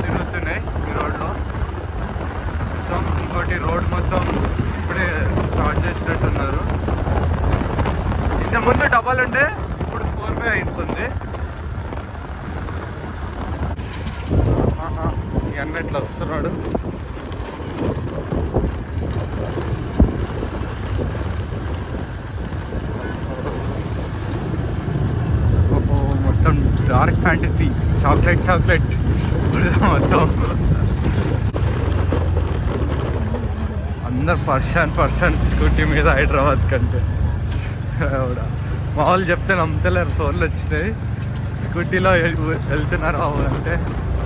తిరుగుతున్నాయి ఈ రోడ్లో మొత్తం. ఇంకోటి రోడ్ మొత్తం ఇప్పుడే స్టార్ట్ చేసినట్టున్నారు. ఇంతకుముందు డబల్ ఉండే, ఇప్పుడు 4 అవుతుంది. ఈ అన్నట్లు వస్తున్నాడు. మొత్తం డార్క్ ఫ్యాంటసీ, చాక్లెట్ మొత్తం. అందరు పర్సన్ స్కూటీ మీద హైదరాబాద్ కంటే. మా వాళ్ళు చెప్తే నమ్ముతలేరు, ఫోన్లు వచ్చినాయి. స్కూటీలో వెళ్తున్నారు అంటే,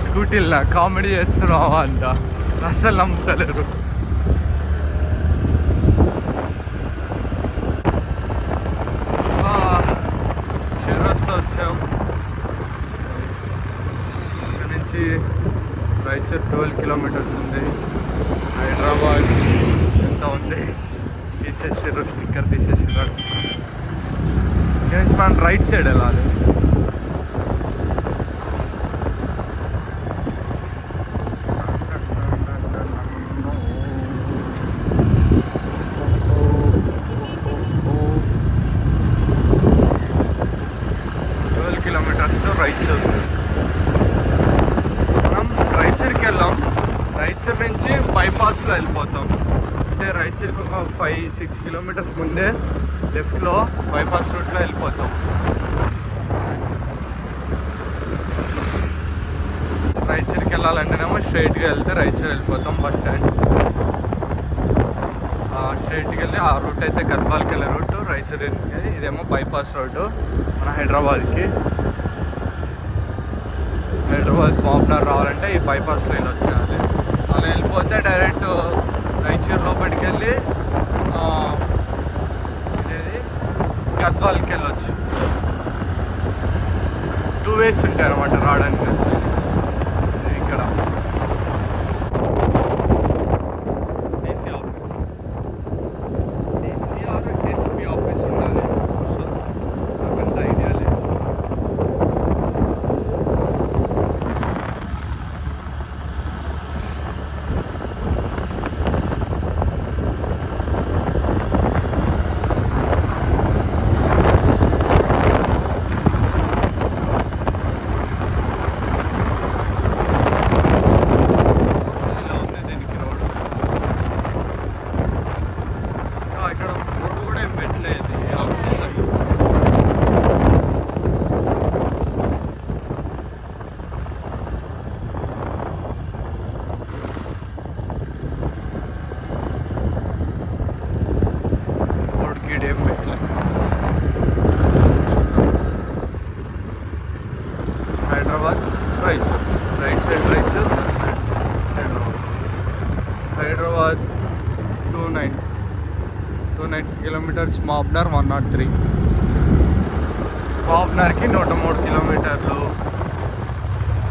స్కూటీలో కామెడీ చేస్తున్నావా అంట, అసలు నమ్ముతలేరు. చివరస్తా వచ్చాం. ఇక్కడ నుంచి రైచూర్ 12 కిలోమీటర్స్ ఉంది. హైదరాబాద్ ఎంత ఉంది తీసేసారు, స్టిక్కర్ తీసేసారు. ఇక్కడ నుంచి మనం రైట్ సైడ్ వెళ్ళాలి. రైచూర్ నుంచి బైపాస్లో వెళ్ళిపోతాం. అంటే రైచూర్కి ఒక 5-6 కిలోమీటర్స్ ముందే లెఫ్ట్లో బైపాస్ రూట్లో వెళ్ళిపోతాం. రైచూర్కి వెళ్ళాలంటేనేమో స్ట్రైట్గా వెళ్తే రైచూర్ వెళ్ళిపోతాం బస్ స్టాండ్. స్ట్రైట్కి వెళ్ళి ఆ రూట్ అయితే గద్వాల్కి వెళ్ళే రూట్, రైచూర్కి. ఇదేమో బైపాస్ రోడ్డు మన హైదరాబాద్కి. హైదరాబాద్ పాపులర్ రావాలంటే ఈ బైపాస్ లైన్ వచ్చేయాలి. అలా వెళ్ళిపోతే డైరెక్ట్ రైచూర్ లోపలికి వెళ్ళి ఇదేది గద్వాల్కి వెళ్ళొచ్చు. 2 ways ఉంటాయి అన్నమాట రావడానికి. ఇక్కడ ఎస్పీ ఆఫీస్ ఉండాలి. నాకంత ఐడియా లేదు. Hyderabad Raichur, right side Raichur, left side Hyderabad. Hyderabad 290 kilometres. మాబ్నర్ 103. మాబ్నర్కి 103 కిలోమీటర్లు.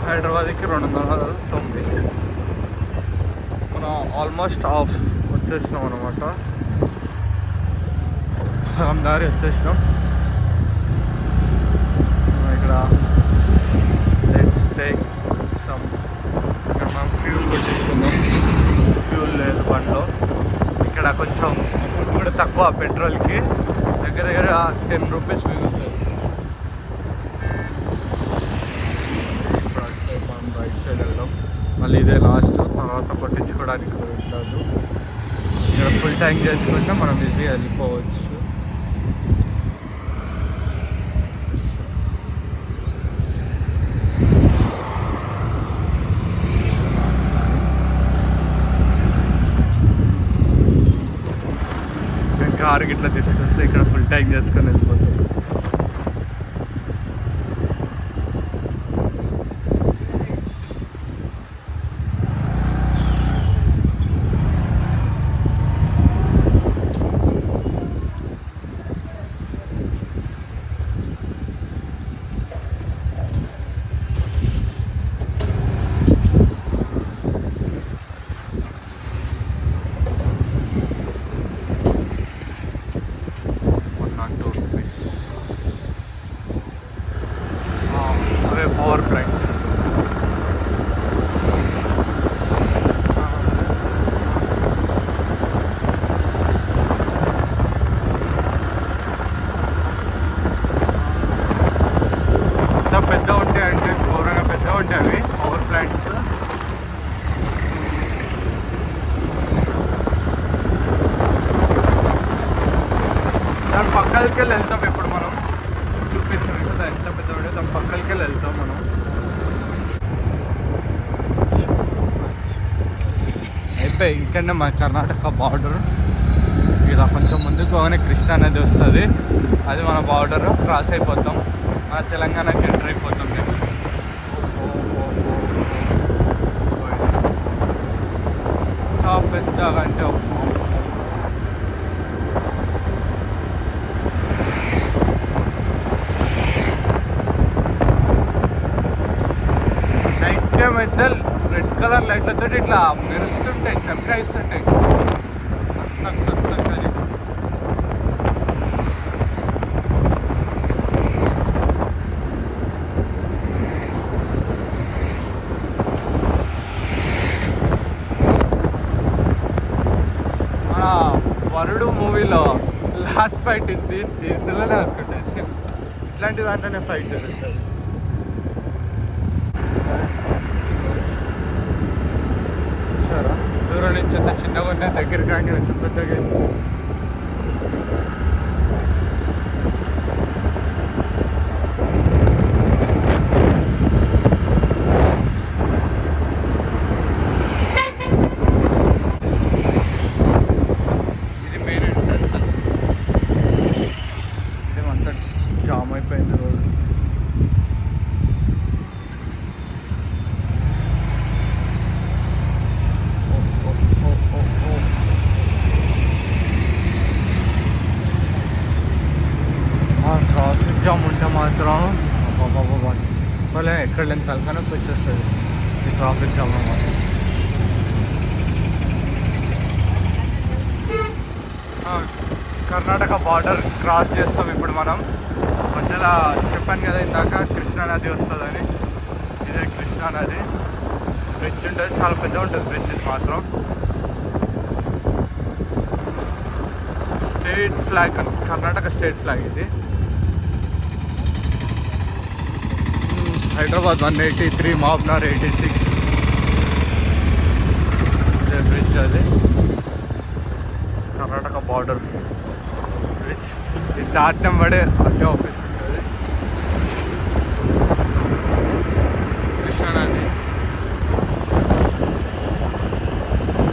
హైదరాబాద్కి 209. మనం ఆల్మోస్ట్ హాఫ్ వచ్చేసినాం అనమాట. సగం దారి వచ్చేసినాం. ఇక్కడ లెట్స్ టేక్ సమ్. ఇక్కడ మనం ఫ్యూల్ కొట్టించుకుందాం. ఫ్యూల్ లేదు బండ్లో. ఇక్కడ కొంచెం కూడా తక్కువ పెట్రోల్కి, దగ్గర 10 రూపీస్ మిగులుతుంది. ఫ్రంట్ సైడ్ మనం రైట్ సైడ్ వెళ్దాం. మళ్ళీ ఇదే లాస్ట్, తర్వాత కొట్టించుకోవడానికి ఉండదు. ఇక్కడ ఫుల్ ట్యాంక్ చేసుకుంటే మనం ఈజీగా వెళ్ళిపోవచ్చు. కారు గిట్లా తీసుకొస్తే ఇక్కడ ఫుల్ ట్యాంక్ చేసుకొని వెళ్ళిపోతాం. పవర్ క్రాంక్స్ ఎంత పెద్ద ఉంటాయి అంటే ఘోరంగా పెద్ద ఉంటాయి అవి పవర్ ప్లాంట్స్. దాని పక్కలకి వెళ్ళి వెళ్తాం ఇప్పుడు మనం. చూపిస్తాం కదా ఎంత పెద్ద ఉంటే దాని పక్కలకి వెళ్ళి వెళ్తాం మనం. అయిపోయి ఇక్కడనే మన కర్ణాటక బార్డర్. ఇలా కొంచెం ముందుకు పోగానే కృష్ణా నది వస్తుంది. అది మన బార్డర్ క్రాస్ అయిపోతాం, మన తెలంగాణకి ఎంటర్ అయిపోతాం. నెక్స్ట్ చాలా పెద్దగా అంటే నైట్ టైం అయితే రెడ్ కలర్ లైట్లతో ఇట్లా మెరుస్తుంటాయి, చమకాయిస్తుంటాయి. సక్ సక్ సక్ సక్ అని. మన వరుడు మూవీలో లాస్ట్ ఫైట్ ఇందులోనే అనుకుంటా. సేమ్ ఇట్లాంటి దాంట్లోనే ఫైట్ జరుగుతుంది. చూసారా దూరం నుంచి ఎంత చిన్నగా ఉన్నాయి, దగ్గర కానీ ఎంత పెద్దగా అయింది. ఇది మెయిన్ ఎంట్రన్స్. ఇదేమంతా జామ్ అయిపోయింది రోడ్. ట్రాఫిక్ జామ్ ఉంటే మాత్రం బాబా ఎక్కడ లేని తలకనొప్పి వచ్చేస్తుంది ఈ ట్రాఫిక్ జామ్ మాత్రం. కర్ణాటక బార్డర్ క్రాస్ చేస్తాం ఇప్పుడు మనం. మధ్యలో చెప్పాను కదా ఇందాక కృష్ణానది వస్తుందని. ఇదే కృష్ణానది. బ్రిడ్జ్ ఉంటుంది, చాలా పెద్ద ఉంటుంది బ్రిడ్జ్. ఇది మాత్రం state flag, Karnataka state flag ఇది. హైదరాబాద్ 183, మాబ్నార్ 86. ఇదే బ్రిడ్జ్. అది కర్ణాటక బార్డర్ బ్రిడ్జ్. ఇది దాటినం పడే అడ్డే ఆఫీస్ ఉంటుంది. కృష్ణానది.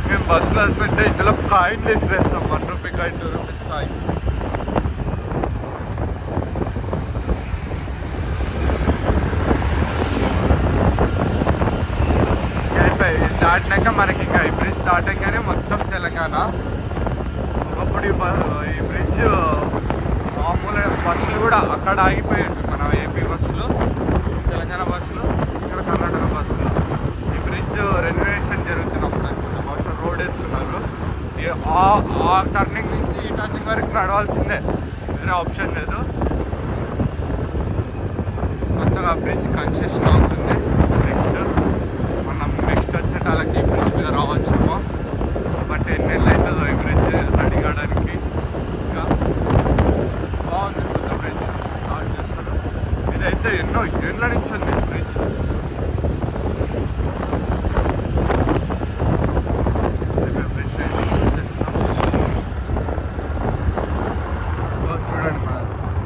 మేము బస్సులో వస్తుంటే ఇందులో కాయిన్లు విసిరేస్తాం. 1 రూపీ కాయిన్, 2 రూపీస్ కాయిన్స్. దాటినాక మనకి ఇంకా ఈ బ్రిడ్జ్ దాటంగానే మొత్తం తెలంగాణ. ఒకప్పుడు ఈ బ్రిడ్జ్ మామూలు బస్సులు కూడా అక్కడ ఆగిపోయాయి. మన ఏపీ బస్సులు, తెలంగాణ బస్సులు, ఇక్కడ కర్ణాటక బస్సులు. ఈ బ్రిడ్జ్ రెనోవేషన్ జరుగుతున్నప్పుడు అనుకుంటా, బహుశా రోడ్ వేస్తున్నారు. ఆ టర్నింగ్ నుంచి ఈ టర్నింగ్ వరకు నడవాల్సిందే, వేరే ఆప్షన్ లేదు. కొత్తగా బ్రిడ్జ్ కన్స్ట్రక్షన్ అవుతుంది. నెక్స్ట్ వచ్చేటాలకి ఈ బ్రిడ్జ్ మీద రావచ్చేమో. బట్ ఎన్నేళ్ళు అవుతుందో ఈ బ్రిడ్జ్ రెడీ కావడానికి. ఇంకా బాగుంది కొత్త బ్రిడ్జ్ స్టార్ట్ చేస్తారు. ఇదైతే ఎన్నో ఏళ్ళ నుంచి ఉంది బ్రిడ్జ్. చూడండి మన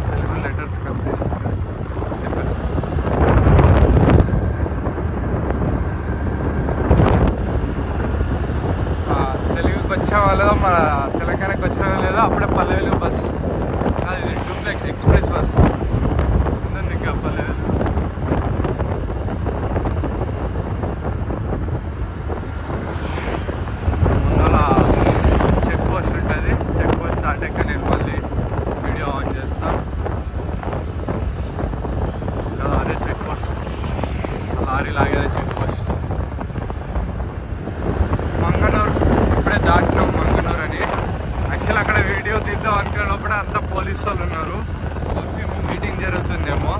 తెలుగు లెటర్స్ కనిపిస్తుంది. వచ్చామో లేదో మన తెలంగాణకి వచ్చామో లేదో అప్పుడే పల్లెలు బస్ అది డూప్లెక్స్ ఎక్స్ప్రెస్ బస్ ఉందండి ఇంకా పల్లెలు. ముందర చెక్ పోస్ట్ ఉంటుంది. చెక్ పోస్ట్ దాటాక నేను మళ్ళీ వీడియో ఆన్ చేస్తాను. అదే చెక్ పోస్ట్, లారీ లాగేదే చెక్ పోస్ట్. మంగనూరు ఇప్పుడే దాటినాం. మంగనూరు అని యాక్చువల్ అక్కడ వీడియో తీద్దాం అనుకున్నప్పుడు అంతా పోలీసు వాళ్ళు ఉన్నారు. మీటింగ్ జరుగుతుందేమో.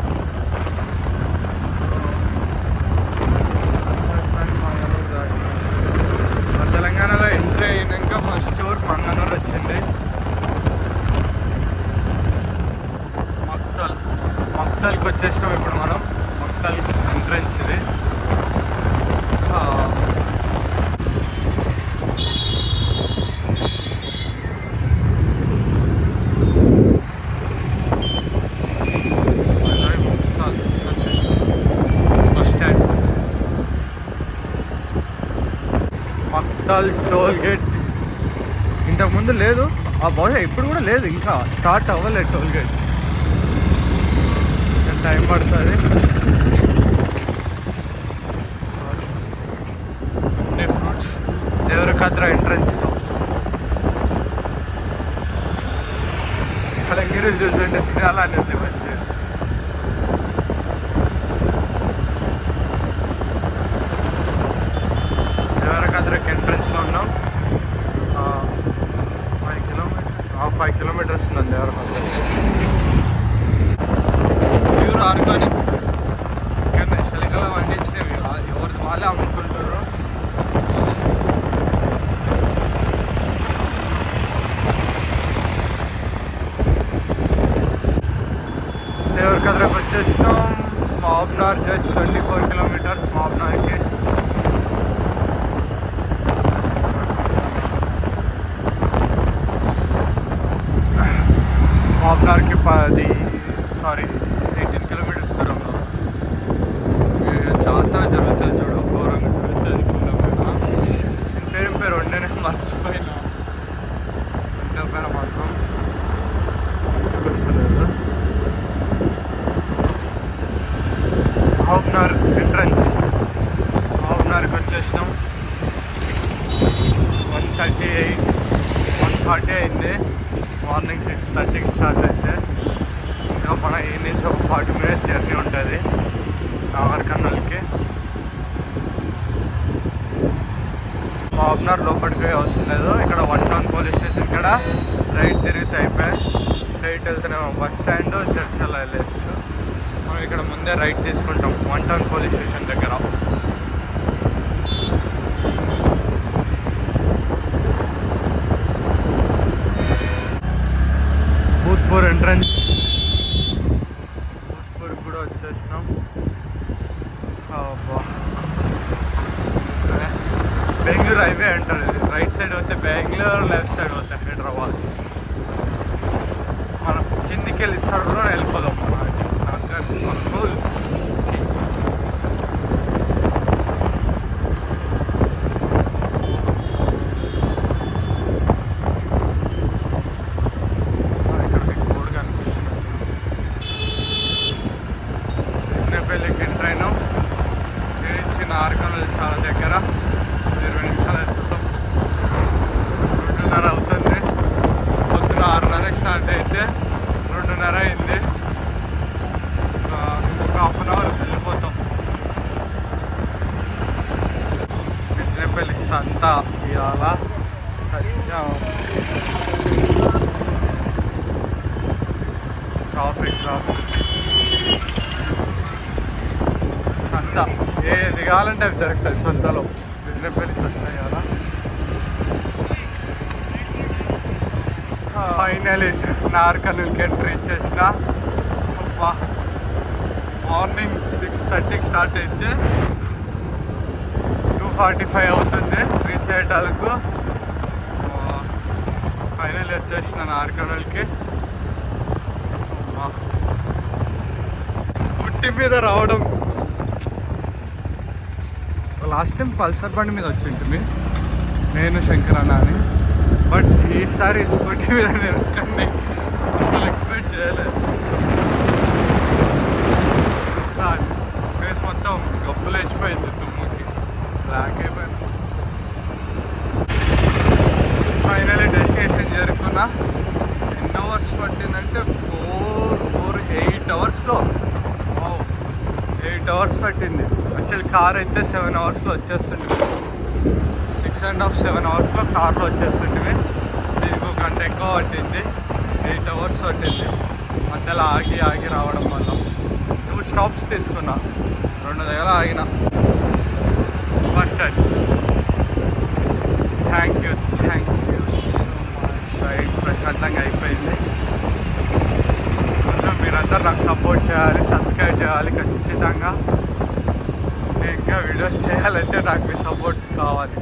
తెలంగాణలో ఎంట్రీ అయినాక ఫస్ట్ ఊరు మంగనూరు వచ్చింది. మక్తల్కి వచ్చేసాం ఇప్పుడు మనం. మక్తల్ ఎంట్రన్స్ ఇది. Bus stand. Makthal toll gate ఇంతకుముందు లేదు, బహుశా ఇప్పుడు కూడా లేదు, ఇంకా స్టార్ట్ అవ్వలేదు టోల్ గేట్. టైం పడుతుంది. అన్ని ఫ్రూట్స్ దేవరకద్ర ఎంట్రన్స్లో. ఇక్కడ మీరు చూస్తుంటే తినాలనేది మంచిగా. దేవరకద్రకి ఎంట్రన్స్లో ఉన్నాం. 5 కిలోమీటర్స్ ఉన్నాం దేవరకద్ర. ప్యూర్ ఆర్గానిక్ ఇక్కడ చలికలో పండించినవి, ఎవరిది వాళ్ళే అమ్ముకుంటారు. దేవరకద్రకు వచ్చేసినాం. మాబ్నార్ జస్ట్ 24 కిలోమీటర్స్ మాబ్నార్కి. మాబ్నార్కి 18 కిలోమీటర్స్ దూరంలో జాతర జరుగుతుంది చూడు, ఘోరంగా జరుగుతుంది. పేరు వండనే మర్చిపోయినా. వండే పేరు మాత్రం గుర్తుకొస్తలేదు. మాబ్నార్ ఎంట్రన్స్. మాబ్నార్కి వచ్చేసినాం. 1:40 అయింది. మార్నింగ్ 6:30కి స్టార్ట్ అయితే ఇంకా మన ఈ నుంచి ఒక 40 మినిట్స్ జర్నీ ఉంటుంది నాగర్కర్నూల్కి. మాబ్నార్ లోపలికి అవసరం లేదు. ఇక్కడ 1 టౌన్ పోలీస్ స్టేషన్ ఇక్కడ రైట్ తిరిగితే అయిపోయి స్ట్రైట్ వెళ్తున్నాము. బస్ స్టాండ్ చర్చల వెళ్ళచ్చు. మనం ఇక్కడ ముందే రైట్ తీసుకుంటాం 1 టౌన్ పోలీస్ స్టేషన్ దగ్గర. భూత్పూర్ ఎంట్రన్స్. భూత్పూర్ కూడా వచ్చేసినాం. బెంగళూరు హైవే అంటారు ఇది. రైట్ సైడ్ పోతే బెంగళూరు, లెఫ్ట్ సైడ్ పోతే హైదరాబాద్. మనం కిందికి వెళ్ళి సర్లో వెళ్ళిపోదాం. పెళ్ళికి ఎంటర్ అయినాం. నేను ఇచ్చిన నాగర్కర్నూల్ చాలా దగ్గర 20 నిమిషాలు వెళ్తాం. 2:30 అవుతుంది. పొద్దున 6:30కి స్టార్ట్ అయితే 2:30 అయింది. ఒక హాఫ్ అన్ అవర్ వెళ్ళిపోతాం. బిజినపల్లి సంత ఇవాళ సత్యం. ట్రాఫిక్ సంత ఏది కావాలంటే అవి దొరుకుతాయి సంతలో. బిజినపల్లి సంత కదా. ఫైనలీ నాగర్కర్నూల్కి ఎంట్రీ ఇచ్చేసిన. మార్నింగ్ 6:30కి స్టార్ట్ అయితే 2:45 అవుతుంది రీచ్ అయ్యేటాలకు. ఫైనల్ వచ్చేసిన నాగర్కర్నూల్కి. పుట్టి మీద రావడం. లాస్ట్ టైం పల్సర్ బండి మీద వచ్చింటుంది నేను, శంకర్ అన్న అని. బట్ ఈసారి స్కూటీ మీద నేను కానీ అసలు ఎక్స్పెక్ట్ చేయలేదు. సార్ ఫేస్ మొత్తం గబ్బులు వేసిపోయింది, తుమ్ముకి బ్లాక్ అయిపోయింది. ఫైనల్లీ డెస్టినేషన్ చేరుకున్నా. ఎన్ని అవర్స్ పట్టిందంటే 8 అవర్స్లో 8 అవర్స్ పట్టింది. యాక్చువల్లీ కార్ అయితే 7 అవర్స్లో వచ్చేస్తుంది. 6.5 7 అవర్స్లో కార్లో వచ్చేస్తుంటే దీనికి 1 గంట ఎక్కువ పట్టింది. 8 అవర్స్ పట్టింది. మధ్యలో ఆగి రావడం వల్ల 2 స్టాప్స్ తీసుకున్నా, 2 దగ్గర ఆగిన. First thank you so much. Ride ప్రశాంతంగా అయిపోయింది. కొంచెం మీరందరూ నాకు సపోర్ట్ చేయాలి, సబ్స్క్రైబ్ చేయాలి ఖచ్చితంగా. ఇంకా వీడియోస్ చేయాలంటే నాకు మీ సపోర్ట్ కావాలి.